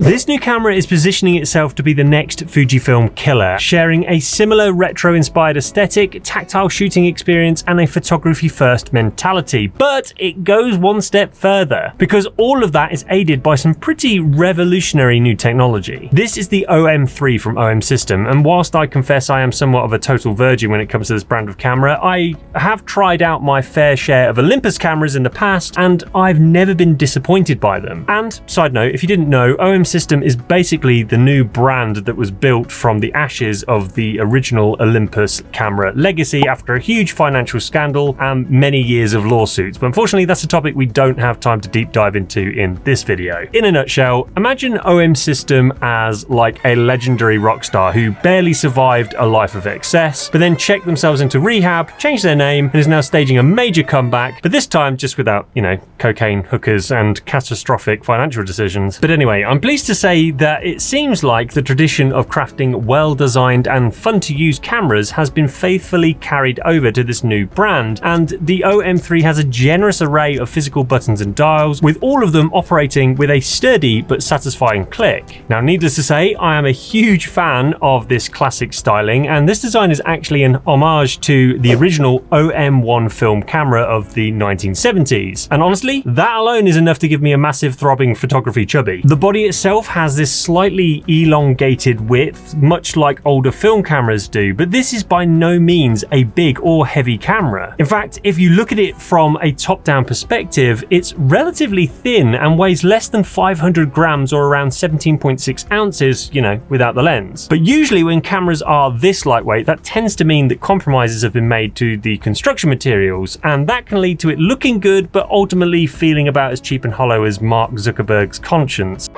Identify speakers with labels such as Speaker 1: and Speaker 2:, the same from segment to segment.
Speaker 1: This new camera is positioning itself to be the next Fujifilm killer, sharing a similar retro-inspired aesthetic, tactile shooting experience, and a photography-first mentality. But it goes one step further, because all of that is aided by some pretty revolutionary new technology. This is the OM3 from OM System, and whilst I confess I am somewhat of a total virgin when it comes to this brand of camera, I have tried out my fair share of Olympus cameras in the past, and I've never been disappointed by them. And side note, if you didn't know, OM System is basically the new brand that was built from the ashes of the original Olympus camera legacy after a huge financial scandal and many years of lawsuits. But unfortunately, that's a topic we don't have time to deep dive into in this video. In a nutshell, imagine OM System as like a legendary rock star who barely survived a life of excess, but then checked themselves into rehab, changed their name, and is now staging a major comeback, but this time just without, cocaine, hookers, and catastrophic financial decisions. But anyway, I'm pleased to say that it seems like the tradition of crafting well-designed and fun-to-use cameras has been faithfully carried over to this new brand, and the OM3 has a generous array of physical buttons and dials, with all of them operating with a sturdy but satisfying click. Now, needless to say, I am a huge fan of this classic styling, and this design is actually an homage to the original OM1 film camera of the 1970s. And honestly, that alone is enough to give me a massive throbbing photography chubby. The body itself has this slightly elongated width, much like older film cameras do, but this is by no means a big or heavy camera. In fact, if you look at it from a top-down perspective, it's relatively thin and weighs less than 500 grams or around 17.6 ounces, without the lens. But usually when cameras are this lightweight, that tends to mean that compromises have been made to the construction materials, and that can lead to it looking good, but ultimately feeling about as cheap and hollow as Mark Zuckerberg's conscience.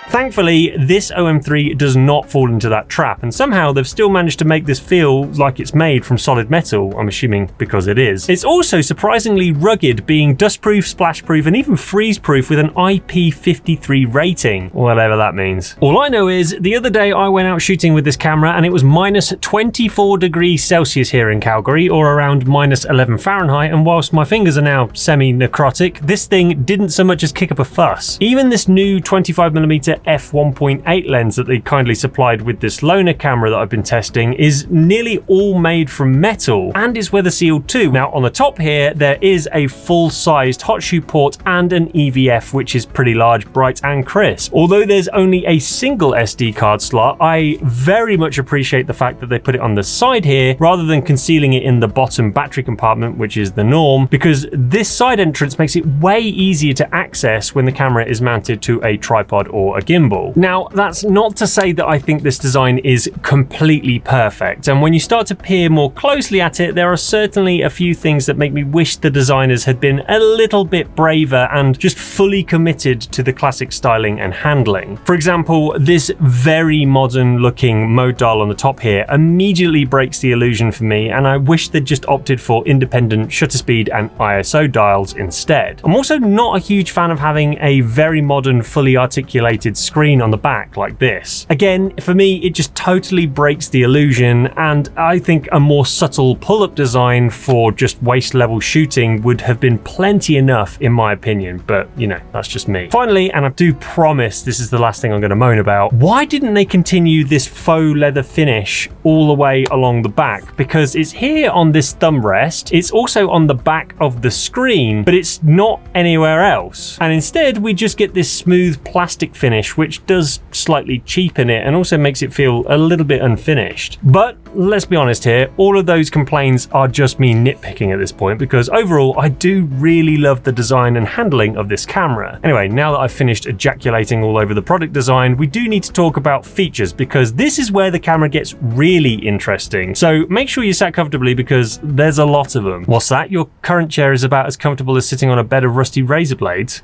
Speaker 1: Thankfully, this OM3 does not fall into that trap, and somehow they've still managed to make this feel like it's made from solid metal, I'm assuming because it is. It's also surprisingly rugged, being dustproof, splashproof, and even freeze-proof with an IP53 rating, whatever that means. All I know is, the other day I went out shooting with this camera and it was minus 24 degrees Celsius here in Calgary, or around minus 11 Fahrenheit, and whilst my fingers are now semi-necrotic, this thing didn't so much as kick up a fuss. Even this new 25mm f1.8 lens that they kindly supplied with this loaner camera that I've been testing is nearly all made from metal and is weather sealed too. Now on the top here there is a full-sized hot shoe port and an EVF, which is pretty large, bright and crisp. Although there's only a single SD card slot, I very much appreciate the fact that they put it on the side here rather than concealing it in the bottom battery compartment, which is the norm, because this side entrance makes it way easier to access when the camera is mounted to a tripod or a gimbal. Now, that's not to say that I think this design is completely perfect, and when you start to peer more closely at it, there are certainly a few things that make me wish the designers had been a little bit braver and just fully committed to the classic styling and handling. For example, this very modern looking mode dial on the top here immediately breaks the illusion for me, and I wish they'd just opted for independent shutter speed and ISO dials instead. I'm also not a huge fan of having a very modern, fully articulated screen on the back like this. Again, for me, it just totally breaks the illusion, and I think a more subtle pull-up design for just waist level shooting would have been plenty enough in my opinion, but that's just me. Finally, and I do promise this is the last thing I'm going to moan about, why didn't they continue this faux leather finish all the way along the back? Because it's here on this thumb rest, it's also on the back of the screen, but it's not anywhere else. And instead we just get this smooth plastic finish, which does slightly cheapen it and also makes it feel a little bit unfinished. But let's be honest here, all of those complaints are just me nitpicking at this point, because overall I do really love the design and handling of this camera. Anyway, now that I've finished ejaculating all over the product design, we do need to talk about features, because this is where the camera gets really interesting. So make sure you sat comfortably, because there's a lot of them. What's that? Your current chair is about as comfortable as sitting on a bed of rusty razor blades?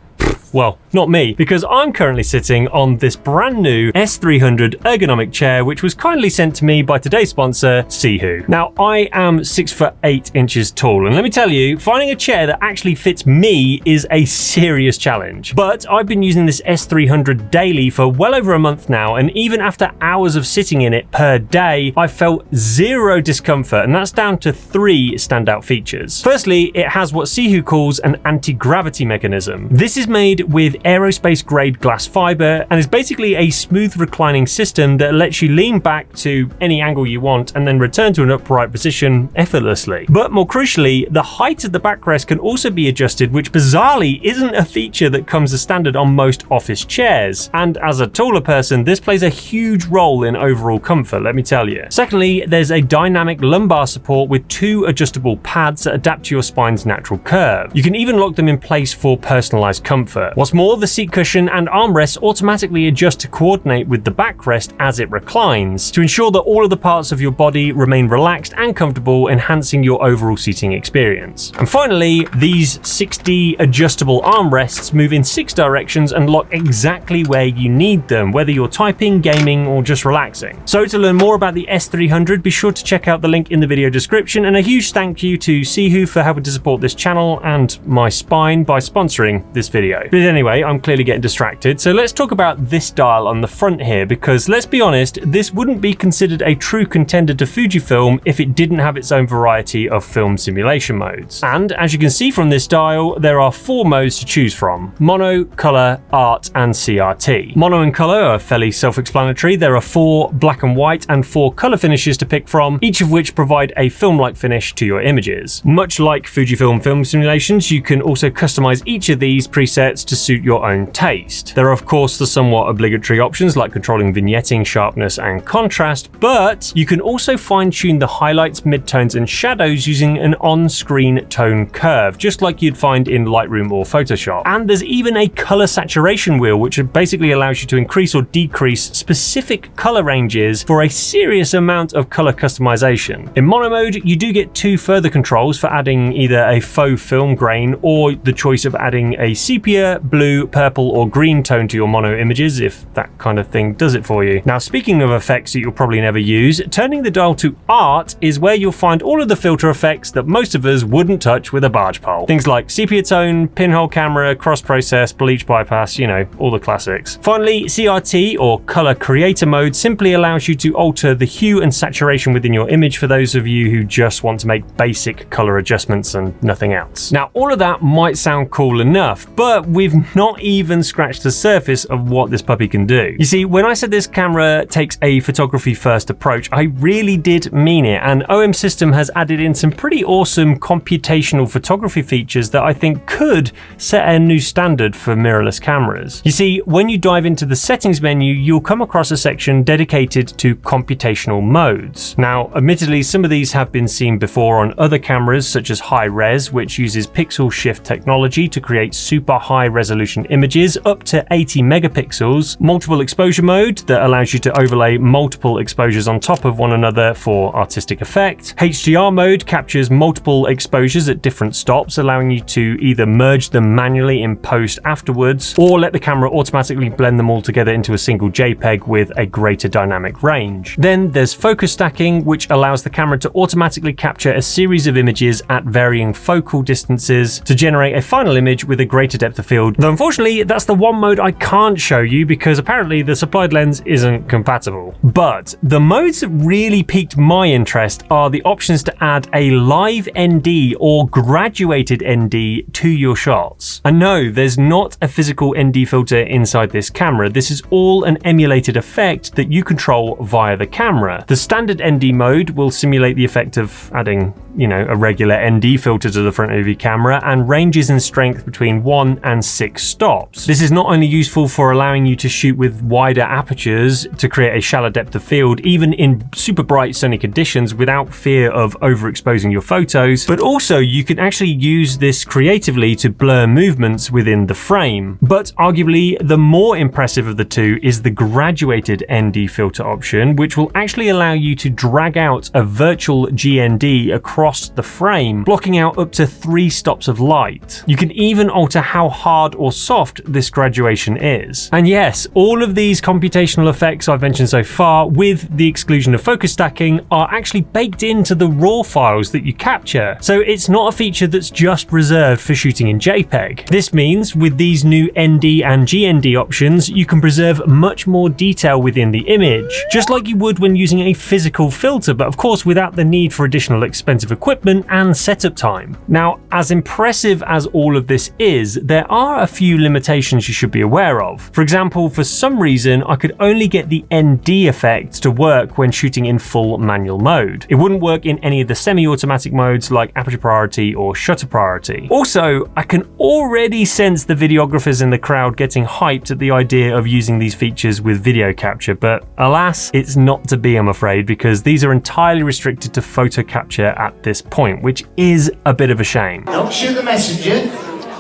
Speaker 1: Well, not me, because I'm currently sitting on this brand new S300 ergonomic chair, which was kindly sent to me by today's sponsor, Sihu. Now, I am 6'8" tall, and let me tell you, finding a chair that actually fits me is a serious challenge. But I've been using this S300 daily for well over a month now, and even after hours of sitting in it per day, I felt zero discomfort, and that's down to 3 standout features. Firstly, it has what Sihu calls an anti-gravity mechanism. This is made made with aerospace grade glass fiber and is basically a smooth reclining system that lets you lean back to any angle you want and then return to an upright position effortlessly. But more crucially, the height of the backrest can also be adjusted, which bizarrely isn't a feature that comes as standard on most office chairs. And as a taller person, this plays a huge role in overall comfort, let me tell you. Secondly, there's a dynamic lumbar support with 2 adjustable pads that adapt to your spine's natural curve. You can even lock them in place for personalized comfort. What's more, the seat cushion and armrests automatically adjust to coordinate with the backrest as it reclines, to ensure that all of the parts of your body remain relaxed and comfortable, enhancing your overall seating experience. And finally, these 6D adjustable armrests move in 6 directions and lock exactly where you need them, whether you're typing, gaming, or just relaxing. So to learn more about the S300, be sure to check out the link in the video description, and a huge thank you to Sihu for helping to support this channel and my spine by sponsoring this video. But anyway, I'm clearly getting distracted, so let's talk about this dial on the front here, because let's be honest, this wouldn't be considered a true contender to Fujifilm if it didn't have its own variety of film simulation modes. And as you can see from this dial, there are 4 modes to choose from: mono, color, art, and CRT. Mono and color are fairly self-explanatory. There are 4 black and white and 4 color finishes to pick from, each of which provide a film-like finish to your images. Much like Fujifilm film simulations, you can also customize each of these presets to suit your own taste. There are of course the somewhat obligatory options like controlling vignetting, sharpness, and contrast, but you can also fine-tune the highlights, midtones, and shadows using an on-screen tone curve, just like you'd find in Lightroom or Photoshop. And there's even a color saturation wheel, which basically allows you to increase or decrease specific color ranges for a serious amount of color customization. In mono mode, you do get 2 further controls for adding either a faux film grain or the choice of adding a sepia, blue, purple, or green tone to your mono images, if that kind of thing does it for you. Now, speaking of effects that you'll probably never use, turning the dial to art is where you'll find all of the filter effects that most of us wouldn't touch with a barge pole. Things like sepia tone, pinhole camera, cross process, bleach bypass, you know, all the classics. Finally, CRT, or color creator mode, simply allows you to alter the hue and saturation within your image for those of you who just want to make basic color adjustments and nothing else. Now, all of that might sound cool enough, but we've not even scratched the surface of what this puppy can do. You see, when I said this camera takes a photography first approach, I really did mean it, and OM System has added in some pretty awesome computational photography features that I think could set a new standard for mirrorless cameras. You see, when you dive into the settings menu, you'll come across a section dedicated to computational modes. Now, admittedly, some of these have been seen before on other cameras, such as high res, which uses pixel shift technology to create super high resolution images up to 80 megapixels, multiple exposure mode that allows you to overlay multiple exposures on top of one another for artistic effect. HDR mode captures multiple exposures at different stops, allowing you to either merge them manually in post afterwards, or let the camera automatically blend them all together into a single JPEG with a greater dynamic range. Then there's focus stacking, which allows the camera to automatically capture a series of images at varying focal distances to generate a final image with a greater depth of field. Though unfortunately, that's the one mode I can't show you because apparently the supplied lens isn't compatible. But the modes that really piqued my interest are the options to add a live ND or graduated ND to your shots. And no, there's not a physical ND filter inside this camera. This is all an emulated effect that you control via the camera. The standard ND mode will simulate the effect of adding, you know, a regular ND filter to the front of your camera and ranges in strength between 1 and 6 stops. This is not only useful for allowing you to shoot with wider apertures to create a shallow depth of field, even in super bright sunny conditions without fear of overexposing your photos, but also you can actually use this creatively to blur movements within the frame. But arguably the more impressive of the two is the graduated ND filter option, which will actually allow you to drag out a virtual GND across the frame, blocking out up to 3 stops of light. You can even alter how hard or soft this graduation is. And yes, all of these computational effects I've mentioned so far, with the exclusion of focus stacking, are actually baked into the raw files that you capture. So it's not a feature that's just reserved for shooting in JPEG. This means with these new ND and GND options, you can preserve much more detail within the image, just like you would when using a physical filter, but of course without the need for additional expensive equipment and setup time. Now, as impressive as all of this is, there are are a few limitations you should be aware of. For example, for some reason, I could only get the ND effect to work when shooting in full manual mode. It wouldn't work in any of the semi-automatic modes like aperture priority or shutter priority. Also, I can already sense the videographers in the crowd getting hyped at the idea of using these features with video capture, but alas, it's not to be, I'm afraid, because these are entirely restricted to photo capture at this point, which is a bit of a shame.
Speaker 2: Don't shoot the messenger.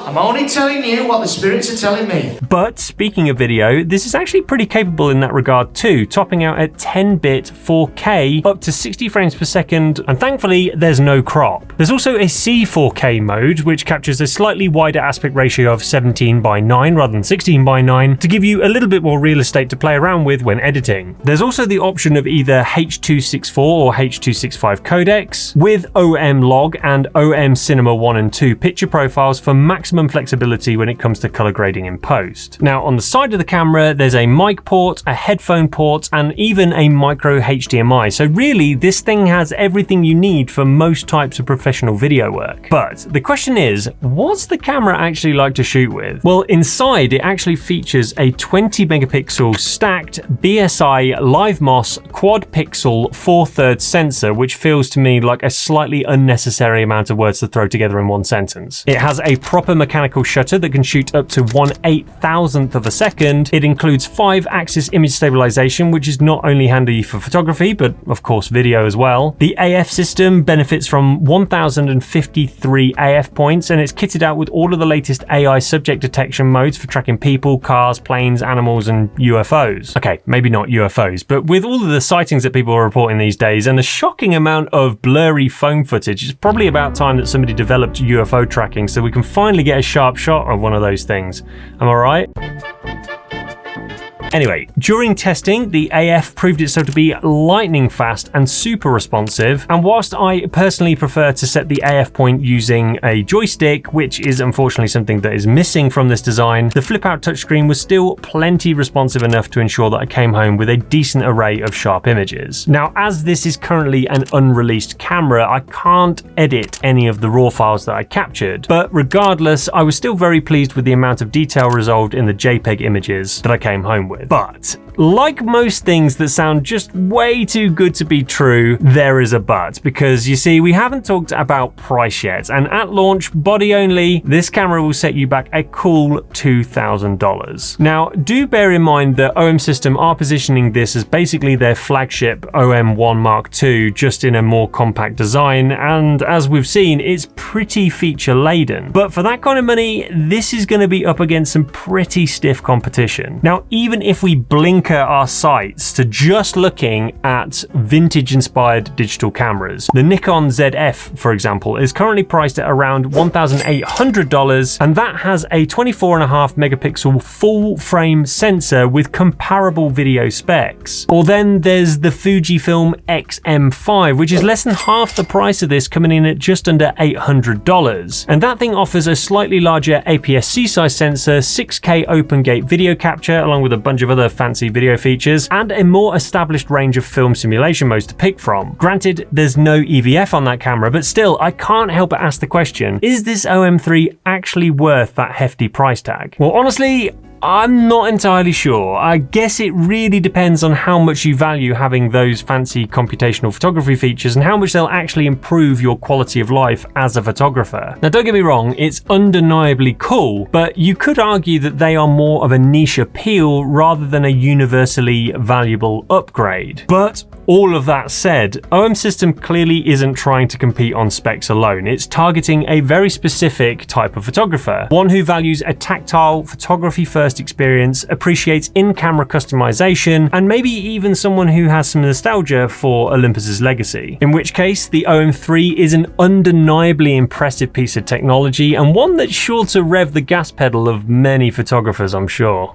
Speaker 2: I'm only telling you what the spirits are telling me.
Speaker 1: But speaking of video, this is actually pretty capable in that regard too, topping out at 10-bit 4K up to 60 frames per second, and thankfully there's no crop. There's also a C4K mode, which captures a slightly wider aspect ratio of 17:9 rather than 16:9 to give you a little bit more real estate to play around with when editing. There's also the option of either H.264 or H.265 codecs, with OM log and OM Cinema 1 and 2 picture profiles for maximum flexibility when it comes to color grading in post. Now, on the side of the camera, there's a mic port, a headphone port, and even a micro HDMI. So really, this thing has everything you need for most types of professional video work. But the question is, what's the camera actually like to shoot with? Well, inside, it actually features a 20 megapixel stacked BSI LiveMOS quad pixel 4/3 sensor, which feels to me like a slightly unnecessary amount of words to throw together in one sentence. It has a proper mechanical shutter that can shoot up to 1/8,000th of a second. It includes 5-axis image stabilization, which is not only handy for photography, but of course video as well. The AF system benefits from 1,053 AF points, and it's kitted out with all of the latest AI subject detection modes for tracking people, cars, planes, animals, and UFOs. Okay, maybe not UFOs, but with all of the sightings that people are reporting these days and a shocking amount of blurry phone footage, it's probably about time that somebody developed UFO tracking so we can finally get a sharp shot of one of those things. Am I right? Anyway, during testing, the AF proved itself to be lightning fast and super responsive, and whilst I personally prefer to set the AF point using a joystick, which is unfortunately something that is missing from this design, the flip-out touchscreen was still plenty responsive enough to ensure that I came home with a decent array of sharp images. Now, as this is currently an unreleased camera, I can't edit any of the raw files that I captured, but regardless, I was still very pleased with the amount of detail resolved in the JPEG images that I came home with. But like most things that sound just way too good to be true, there is a but, because you see, we haven't talked about price yet, and at launch, body only, this camera will set you back a cool $2,000. Now, do bear in mind that OM System are positioning this as basically their flagship OM1 Mark II, just in a more compact design, and as we've seen, it's pretty feature laden. But for that kind of money, this is going to be up against some pretty stiff competition. Now, even if we blinker our sights to just looking at vintage-inspired digital cameras, the Nikon ZF, for example, is currently priced at around $1,800, and that has a 24.5 megapixel full-frame sensor with comparable video specs. Or then there's the Fujifilm XM5, which is less than half the price of this, coming in at just under $800. And that thing offers a slightly larger APS-C size sensor, 6K open gate video capture, along with a bunch of other fancy video features, and a more established range of film simulation modes to pick from. Granted, there's no EVF on that camera, but still, I can't help but ask the question, is this OM3 actually worth that hefty price tag? Well, honestly, I'm not entirely sure. I guess it really depends on how much you value having those fancy computational photography features and how much they'll actually improve your quality of life as a photographer. Now, don't get me wrong, it's undeniably cool, but you could argue that they are more of a niche appeal rather than a universally valuable upgrade. But all of that said, OM System clearly isn't trying to compete on specs alone. It's targeting a very specific type of photographer, one who values a tactile photography first experience, appreciates in-camera customization, and maybe even someone who has some nostalgia for Olympus's legacy. In which case, the OM3 is an undeniably impressive piece of technology, and one that's sure to rev the gas pedal of many photographers, I'm sure.